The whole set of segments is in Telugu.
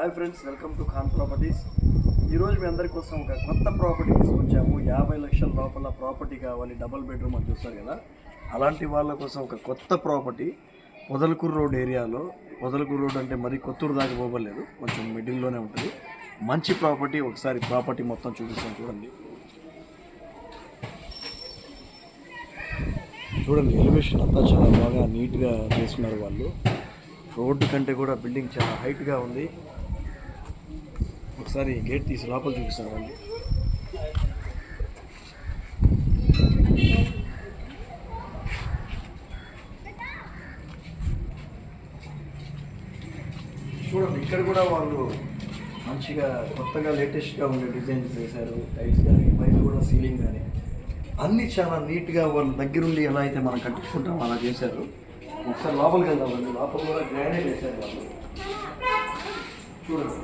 Hi friends, welcome to Khan properties. ఈరోజు మీ అందరి కోసం ఒక కొత్త ప్రాపర్టీ తీసుకొచ్చాము. 50 లక్షల లోపల ప్రాపర్టీ కావాలి, డబుల్ బెడ్రూమ్ అని చూస్తారు కదా, అలాంటి వాళ్ళ కోసం ఒక కొత్త ప్రాపర్టీ పొదలకూరు రోడ్ ఏరియాలో. పొదలకూరు రోడ్ అంటే మరి కొత్తూరు దాకా పోగలేదు, కొంచెం మిడిల్లోనే ఉంటుంది. మంచి ప్రాపర్టీ. ఒకసారి ప్రాపర్టీ మొత్తం చూపిస్తాను, చూడండి. ఎలివేషన్ అంతా చాలా బాగా నీట్గా చేస్తున్నారు వాళ్ళు. రోడ్డు కంటే కూడా బిల్డింగ్ చాలా హైట్గా ఉంది. ఒకసారి గేట్ తీసి లోపల చూపిస్తాను అండి. చూడండి, ఇక్కడ కూడా వాళ్ళు మంచిగా కొత్తగా లేటెస్ట్గా ఉండే డిజైన్స్ చేశారు. టైల్స్ కానీ, పైన కూడా సీలింగ్ కానీ అన్నీ చాలా నీట్గా వాళ్ళ దగ్గరుండి ఎలా అయితే మనం కట్టించుకుంటాం అలా చేశారు. ఒకసారి లోపలికి వెళ్దామండి. లోపల కూడా గ్రానైట్ వేశారు వాళ్ళు. చూడండి,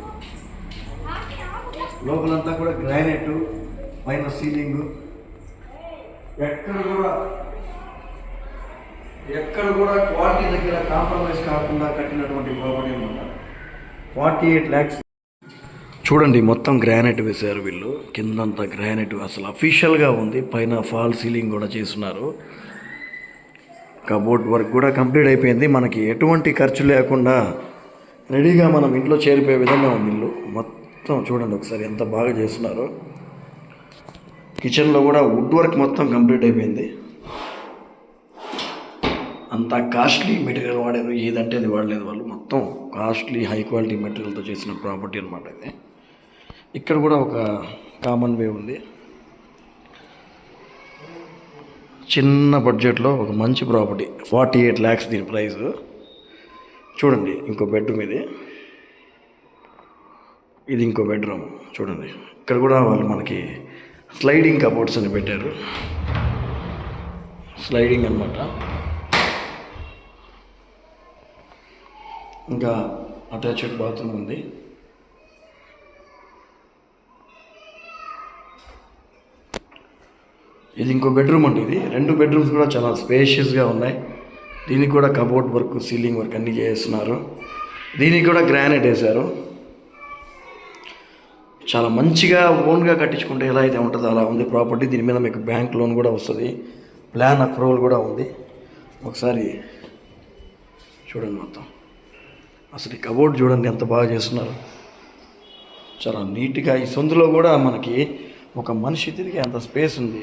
లోపలంతా కూడా గ్రానైట్, పైన సీలింగ్. ఎక్కడ కూడా క్వాలిటీ దగ్గర కాంప్రమైజ్ కాకుండా కట్టినటువంటి ప్రాపర్టీ అనమాట. 48 lakhs. చూడండి, మొత్తం గ్రానైట్ వేశారు వీళ్ళు. కిందంతా గ్రానైట్ అసలు అఫీషియల్గా ఉంది. పైన ఫాల్ సీలింగ్ కూడా చేస్తున్నారు. కబోర్డ్ వర్క్ కూడా కంప్లీట్ అయిపోయింది. మనకి ఎటువంటి ఖర్చు లేకుండా రెడీగా మనం ఇంట్లో చేరిపోయే విధంగా ఉంది ఇల్లు మొత్తం. చూడండి ఒకసారి ఎంత బాగా చేస్తున్నారు. కిచెన్లో కూడా వుడ్ వర్క్ మొత్తం కంప్లీట్ అయిపోయింది. అంత కాస్ట్లీ మెటీరియల్ వాడారు. ఏదంటే అది వాడలేదు వాళ్ళు. మొత్తం కాస్ట్లీ హై క్వాలిటీ మెటీరియల్తో చేసిన ప్రాపర్టీ అనమాట ఇది. ఇక్కడ కూడా ఒక కామన్ వే ఉంది. చిన్న బడ్జెట్లో ఒక మంచి ప్రాపర్టీ. 48 lakhs దీని ప్రైస్. చూడండి, ఇంకో బెడ్రూమ్ ఇది ఇంకో బెడ్రూమ్. చూడండి, ఇక్కడ కూడా వాళ్ళు మనకి స్లైడింగ్ కబోర్డ్స్ అని పెట్టారు. స్లైడింగ్ అనమాట. ఇంకా అటాచ్డ్ బాత్రూమ్ ఉంది. ఇది ఇంకో బెడ్రూమ్ అండి. ఇది 2 బెడ్రూమ్స్ కూడా చాలా స్పేషియస్గా ఉన్నాయి. దీనికి కూడా కబోర్డ్ వర్క్, సీలింగ్ వర్క్ అన్నీ చేస్తున్నారు. దీనికి కూడా గ్రానైట్ వేశారు. చాలా మంచిగా ఓన్గా కట్టించుకుంటే ఎలా అయితే ఉంటుందో అలా ఉంది ప్రాపర్టీ. దీని మీద మీకు బ్యాంక్ లోన్ కూడా వస్తుంది. ప్లాన్ అప్రూవల్ కూడా ఉంది. ఒకసారి చూడండి మొత్తం. అసలు ఈ కబోర్డ్ చూడండి ఎంత బాగా చేస్తున్నారు. చాలా నీట్గా. ఈ సందులో కూడా మనకి ఒక మనిషి తిరిగి అంత స్పేస్ ఉంది.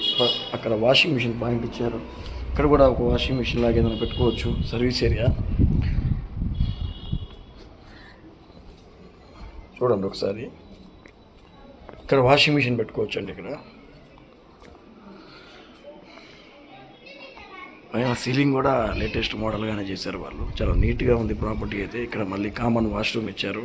అక్కడ వాషింగ్ మిషన్ పాయింట్ ఇచ్చారు. ఇక్కడ కూడా ఒక వాషింగ్ మిషన్ లాగా ఏదైనా పెట్టుకోవచ్చు. సర్వీస్ ఏరియా చూడండి ఒకసారి. ఇక్కడ వాషింగ్ మిషన్ పెట్టుకోవచ్చు అండి. ఇక్కడ పైన సీలింగ్ కూడా లేటెస్ట్ మోడల్గానే చేశారు వాళ్ళు. చాలా నీట్గా ఉంది ప్రాపర్టీ అయితే. ఇక్కడ మళ్ళీ కామన్ వాష్రూమ్ ఇచ్చారు.